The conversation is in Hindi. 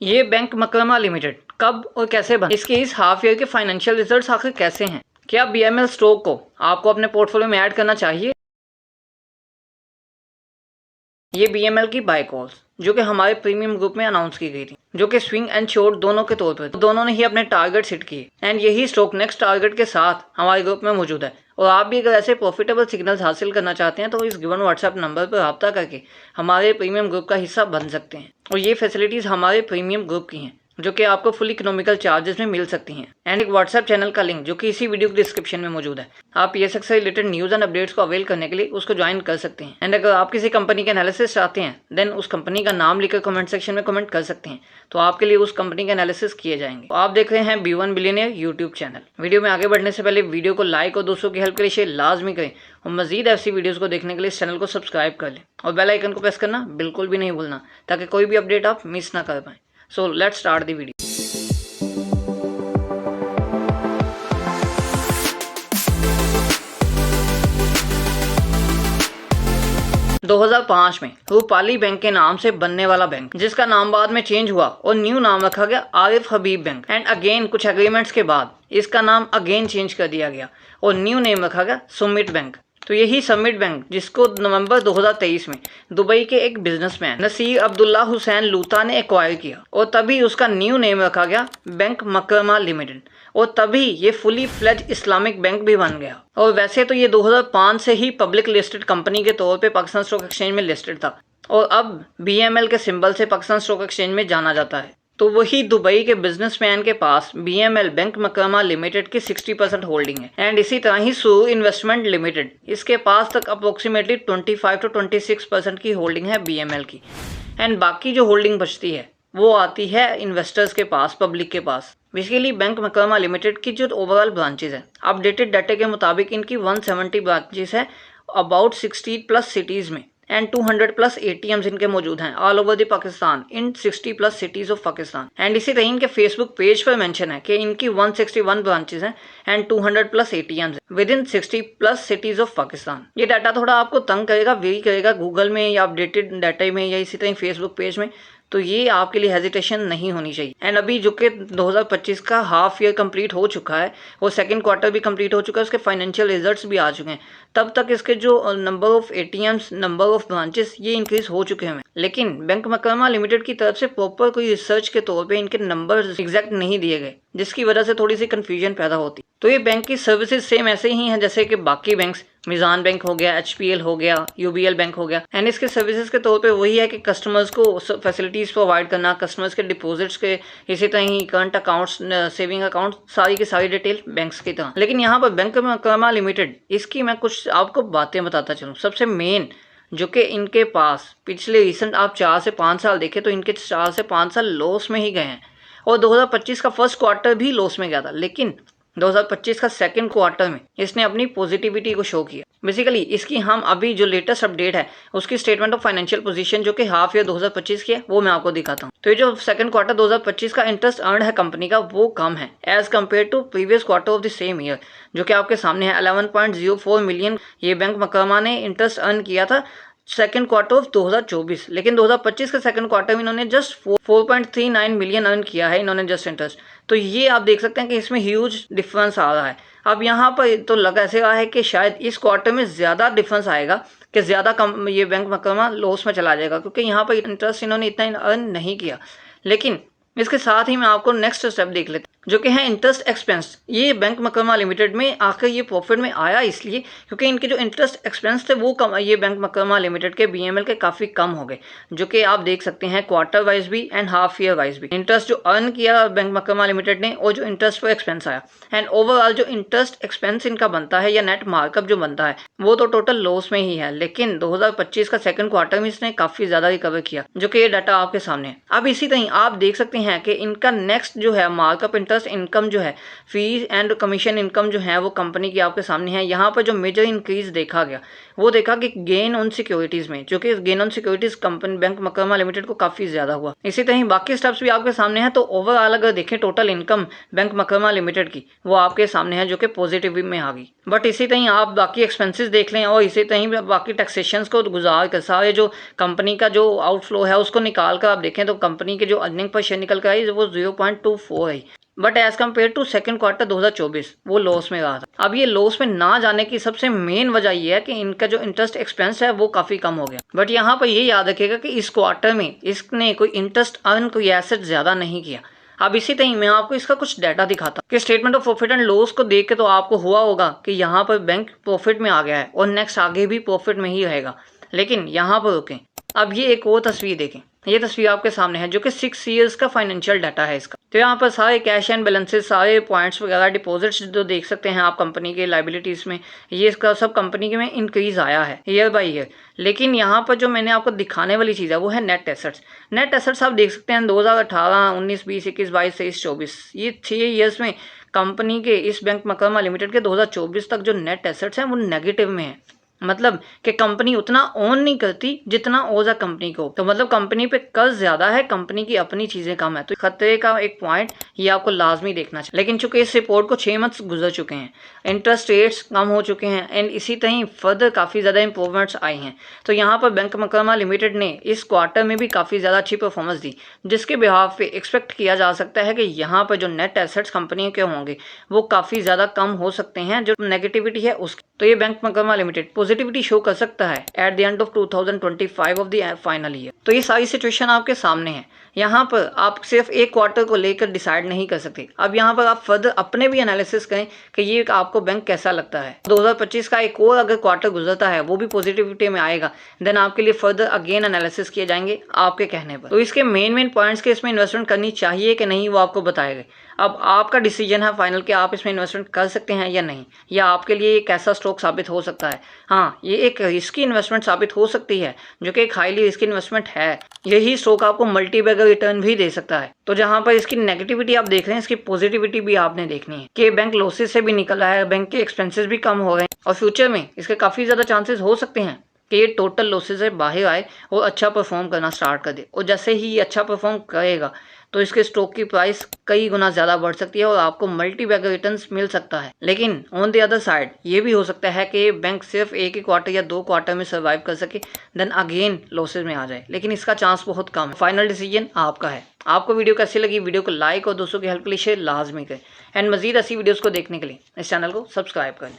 ये बैंक मकरमा लिमिटेड कब और कैसे बना, इसके इस हाफ ईयर के फाइनेंशियल रिजल्ट्स आखिर कैसे हैं, क्या बीएमएल स्टॉक को आपको अपने पोर्टफोलियो में ऐड करना चाहिए। ये बीएमएल की बाय कॉल्स जो कि हमारे प्रीमियम ग्रुप में अनाउंस की गई थी, जो कि स्विंग एंड शॉर्ट दोनों के तौर पर दोनों ने ही अपने टारगेट हिट किए एंड यही स्टॉक नेक्स्ट टारगेट के साथ हमारे ग्रुप में मौजूद है। और आप भी अगर ऐसे प्रॉफिटेबल सिग्नल्स हासिल करना चाहते हैं तो इस गिवन व्हाट्सएप नंबर पर रब्ता करके हमारे प्रीमियम ग्रुप का हिस्सा बन सकते हैं। और ये फैसिलिटीज़ हमारे प्रीमियम ग्रुप की हैं जो कि आपको फुल इकोनॉमिकल चार्जेस में मिल सकती हैं एंड एक व्हाट्सएप चैनल का लिंक जो कि इसी वीडियो के डिस्क्रिप्शन में मौजूद है। आप पीएसएक्स से रिलेटेड न्यूज़ एंड अपडेट्स को अवेल करने के लिए उसको ज्वाइन कर सकते हैं एंड अगर आप किसी कंपनी के एनालिसिस चाहते हैं देन उस कंपनी का नाम लिखकर कमेंट सेक्शन में कमेंट कर सकते हैं, तो आपके लिए उस कंपनी के एनालिसिस किए जाएंगे। तो आप देख रहे हैं B1 billionaire YouTube channel. Video में आगे बढ़ने से पहले वीडियो को लाइक और दोस्तों की हेल्प के लिए शेयर लाजमी करें और मजीद ऐसी वीडियोस को देखने के लिए इस चैनल को सब्सक्राइब कर लें और बेल आइकन को प्रेस करना बिल्कुल भी नहीं भूलना ताकि कोई भी अपडेट आप मिस ना कर पाएं। So let's start the video. 2005 में रूपाली बैंक के नाम से बनने वाला बैंक जिसका नाम बाद में चेंज हुआ और न्यू नाम रखा गया आरिफ हबीब बैंक एंड अगेन कुछ एग्रीमेंट्स के बाद इसका नाम अगेन चेंज कर दिया गया और न्यू नेम रखा गया समिट बैंक। तो यही समिट बैंक जिसको नवंबर 2023 में दुबई के एक बिजनेसमैन नसीर अब्दुल्ला हुसैन लूता ने एक्वायर किया और तभी उसका न्यू नेम रखा गया बैंक मकरमा लिमिटेड और तभी ये फुली फ्लेज इस्लामिक बैंक भी बन गया। और वैसे तो ये 2005 से ही पब्लिक लिस्टेड कंपनी के तौर पे पाकिस्तान स्टॉक एक्सचेंज में लिस्टेड था और अब बीएमएल के सिंबल से पाकिस्तान स्टॉक एक्सचेंज में जाना जाता है। तो वही दुबई के बिजनेसमैन के पास बीएमएल बैंक मकरमा लिमिटेड की 60% होल्डिंग है एंड इसी तरह ही सू इन्वेस्टमेंट लिमिटेड इसके पास तक अप्रोक्सीमेटली 25 to 26% की होल्डिंग है बीएमएल की एंड बाकी जो होल्डिंग बचती है वो आती है इन्वेस्टर्स के पास, पब्लिक के पास। बेसिकली बैंक मकरमा लिमिटेड की जो ओवरऑल ब्रांचेज है अपडेटेड डाटा के मुताबिक इनकी 170 ब्रांचेस है अबाउट 60+ सिटीज़ में एंड 200+ ATMs इनके मौजूद हैं all over the Pakistan in 60+ cities of Pakistan. And इसी तरह इनके फेसबुक पेज पर मेंशन है कि इनकी 161 ब्रांचेस हैं and 200+ ATMs with in 60+ cities of Pakistan. ये डाटा थोड़ा आपको तंग करेगा, वेरी करेगा गूगल में या अपडेटेड डाटा में या इसी तरह फेसबुक पेज में, तो ये आपके लिए हेजिटेशन नहीं होनी चाहिए। एंड अभी जो कि 2025 का हाफ ईयर कंप्लीट हो चुका है वो सेकंड क्वार्टर भी कंप्लीट हो चुका है, उसके फाइनेंशियल रिजल्ट्स भी आ चुके हैं, तब तक इसके जो number of ATMs, number of branches ये इंक्रीज हो चुके हैं। लेकिन बैंक मकरमा लिमिटेड की तरफ से प्रॉपर कोई रिसर्च के तौर पे इनके नंबर एग्जैक्ट नहीं दिए गए जिसकी वजह से थोड़ी सी कंफ्यूजन पैदा होती। तो ये बैंक की सर्विसेज सेम ऐसे ही हैं जैसे कि बाकी बैंक्स, मिजान बैंक हो गया, HPL हो गया, UBL बैंक हो गया एंड इसके सर्विसेज के तौर पे वही है कि कस्टमर्स को फैसिलिटीज़ प्रोवाइड करना, कस्टमर्स के डिपॉजिट्स के, इसी तरह ही करंट अकाउंट्स, सेविंग अकाउंट, सारी की सारी डिटेल बैंक्स की तरह। लेकिन यहाँ पर बैंक मकरमा लिमिटेड इसकी मैं कुछ आपको बातें बताता चलूँ। सबसे मेन जो कि इनके पास पिछले रिसेंट आप 4 से 5 साल देखें तो इनके 4 से 5 साल लॉस में ही गए हैं और 2025 का फर्स्ट क्वार्टर भी लॉस में गया था, लेकिन 2025 का सेकंड क्वार्टर में इसने अपनी पॉजिटिविटी को शो किया। बेसिकली इसकी हम अभी जो लेटेस्ट अपडेट है उसकी स्टेटमेंट ऑफ फाइनेंशियल पोजीशन जो कि हाफ ईयर 2025 की है वो मैं आपको दिखाता हूँ। तो ये जो सेकंड क्वार्टर 2025 का इंटरेस्ट अर्न है कंपनी का वो कम है as compared to previous quarter of the same year जो कि आपके सामने है 11.04 मिलियन ये बैंक मकरमा ने इंटरेस्ट अर्न किया था सेकंड क्वार्टर ऑफ 2024। लेकिन 2025 के सेकंड क्वार्टर में इन्होंने जस्ट 4.39 मिलियन अर्न किया है इन्होंने जस्ट इंटरेस्ट। तो ये आप देख सकते हैं कि इसमें ह्यूज डिफरेंस आ रहा है। अब यहाँ पर तो लग ऐसे रहा है कि शायद इस क्वार्टर में ज़्यादा डिफरेंस आएगा कि ज़्यादा कम ये बैंक मकरमा लॉस में चला जाएगा क्योंकि यहाँ पर इंटरेस्ट इन्होंने इतना अर्न नहीं किया। लेकिन इसके साथ ही मैं आपको नेक्स्ट स्टेप देख लेते जो कि है इंटरेस्ट एक्सपेंस। ये बैंक मकरमा लिमिटेड में आकर ये प्रॉफिट में आया इसलिए क्योंकि इनके जो इंटरेस्ट एक्सपेंस थे वो कम, ये बैंक मकरमा लिमिटेड के बीएमएल के काफ़ी कम हो गए जो कि आप देख सकते हैं क्वार्टर वाइज भी एंड हाफ ईयर वाइज भी। इंटरेस्ट जो अर्न किया बैंक मकरमा लिमिटेड ने और जो इंटरेस्ट पर एक्सपेंस आया एंड ओवरऑल जो इंटरेस्ट एक्सपेंस इनका बनता है या नेट मार्कअप जो बनता है वो तो टोटल लॉस में ही है। लेकिन 2025 का सेकंड क्वार्टर में इसने काफ़ी ज़्यादा रिकवर किया जो कि ये डाटा आपके सामने है। अब इसी तरह आप देख सकते हैं कि इनका नेक्स्ट जो है मार्कअप इंटरेस्ट इनकम जो है, फीस एंड कमीशन इनकम जो है वो कंपनी की आपके सामने है। यहाँ पर जो मेजर इंक्रीज देखा गया वो देखा कि गेन ऑन सिक्योरिटीज में, जो कि gain on securities company bank मकरमा लिमिटेड को काफी ज्यादा हुआ। इसी तरह बाकी स्टेप्स भी आपके सामने है। तो ओवरऑल अगर देखें टोटल इनकम बैंक मकरमा लिमिटेड की वो आपके सामने है, जो कि पॉजिटिव में आ गई। बट इसी तरह आप बाकी एक्सपेंसेस देख लें और इसी तरह बाकी टैक्सेशन को गुजार कर सारे जो कंपनी का जो आउटफ्लो है उसको निकाल कर आप देखें तो कंपनी के जो अर्निंग पर शेयर निकल कर आई वो 0.24 है। But as compared to second quarter 2024 वो लॉस में रहा था। अब ये लॉस में ना जाने की सबसे मेन वजह ये है कि इनका जो इंटरेस्ट एक्सपेंस है वो काफी कम हो गया। बट यहाँ पर ये याद रखिएगा कि इस क्वार्टर में इसने कोई इंटरेस्ट अर्न कोई एसेट ज्यादा नहीं किया। अब इसी तरह मैं आपको इसका कुछ डाटा दिखाता कि statement of profit and loss को देख के तो आपको हुआ होगा कि यहाँ पर बैंक प्रॉफिट में आ गया है और नेक्स्ट आगे भी प्रॉफिट में ही रहेगा। लेकिन यहाँ पर रुकें, अब ये एक और तस्वीर देखें। ये तस्वीर आपके सामने है जो कि 6 ईयर्स का फाइनेंशियल डाटा है इसका। तो यहाँ पर सारे कैश एंड बैलेंसेस, सारे पॉइंट्स वगैरह, डिपॉजिट्स जो देख सकते हैं आप कंपनी के लाइबिलिटीज में, ये इसका सब कंपनी के में इंक्रीज आया है ईयर बाय ईयर। लेकिन यहाँ पर जो मैंने आपको दिखाने वाली चीज़ है वो है नेट एसेट्स। नेट एसेट्स आप देख सकते हैं 2018, 19, 20, 21, 22, 23, 24 ये 6 ईयर्स में कंपनी के इस बैंक मकरमा लिमिटेड के 2024 तक जो नेट एसेट्स हैं वो नेगेटिव में है। मतलब कि कंपनी उतना ओन नहीं करती जितना ओजा कंपनी को, तो मतलब कंपनी पे कर्ज ज्यादा है, कंपनी की अपनी चीजें कम है। तो खतरे का एक पॉइंट ये आपको लाजमी देखना चाहिए। लेकिन चूंकि इस रिपोर्ट को 6 मंथ्स गुजर चुके हैं, इंटरेस्ट रेट्स कम हो चुके हैं एंड इसी तरह फर्दर काफी ज्यादा इंप्रूवमेंट्स आई हैं, तो यहाँ पर बैंक मकरमा लिमिटेड ने इस क्वार्टर में भी काफी ज्यादा अच्छी परफॉर्मेंस दी, जिसके बिहाफ पे एक्सपेक्ट किया जा सकता है कि यहाँ पर जो नेट एसेट्स कंपनी के होंगे वो काफी ज्यादा कम हो सकते हैं जो नेगेटिविटी है उसकी। तो ये बैंक मकरमा लिमिटेड पॉजिटिविटी शो कर सकता है at the end of 2025 of the final year. तो ये सारी सिचुएशन आपके सामने है। यहाँ पर आप सिर्फ एक क्वार्टर को लेकर डिसाइड नहीं कर सकते। अब यहाँ पर आप फर्दर अपने भी एनालिसिस करें कि ये आपको बैंक कैसा लगता है। 2025 का एक और अगर क्वार्टर गुजरता है वो भी पॉजिटिविटी में आएगा, देन आपके लिए फर्दर अगेन एनालिसिस किए जाएंगे आपके कहने पर। तो इसके मेन पॉइंट्स के इसमें इन्वेस्टमेंट करनी चाहिए कि नहीं वो आपको बताएगा। अब आपका डिसीजन है फाइनल कि आप इसमें इन्वेस्टमेंट कर सकते हैं या नहीं, या आपके लिए एक ऐसा स्टॉक साबित हो सकता है। हाँ, ये एक रिस्की इन्वेस्टमेंट साबित हो सकती है, जो कि एक हाईली रिस्की इन्वेस्टमेंट है। यही स्टॉक आपको मल्टी बैगर रिटर्न भी दे सकता है। तो जहां पर इसकी नेगेटिविटी आप देख रहे हैं, इसकी पॉजिटिविटी भी आपने देखनी है कि बैंक लॉसेस से भी निकल रहा है, बैंक के एक्सपेंसेस भी कम हो रहे हैं और फ्यूचर में इसके काफी ज्यादा चांसेस हो सकते हैं कि ये टोटल लॉसेस से बाहर आए और अच्छा परफॉर्म करना स्टार्ट कर दे। और जैसे ही ये अच्छा परफॉर्म करेगा तो इसके स्टॉक की प्राइस कई गुना ज्यादा बढ़ सकती है और आपको मल्टी बैगर रिटर्न्स मिल सकता है। लेकिन ऑन द अदर साइड ये भी हो सकता है कि बैंक सिर्फ एक ही क्वार्टर या 2 क्वार्टर में सर्वाइव कर सके, देन अगेन लॉसेज में आ जाए, लेकिन इसका चांस बहुत कम है। फाइनल डिसीजन आपका है। आपको वीडियो कैसी लगी, वीडियो को लाइक और दोस्तों की हेल्प के लिए शेयर लाजमी करें एंड मजीद ऐसी वीडियोस को देखने के लिए इस चैनल को सब्सक्राइब करें।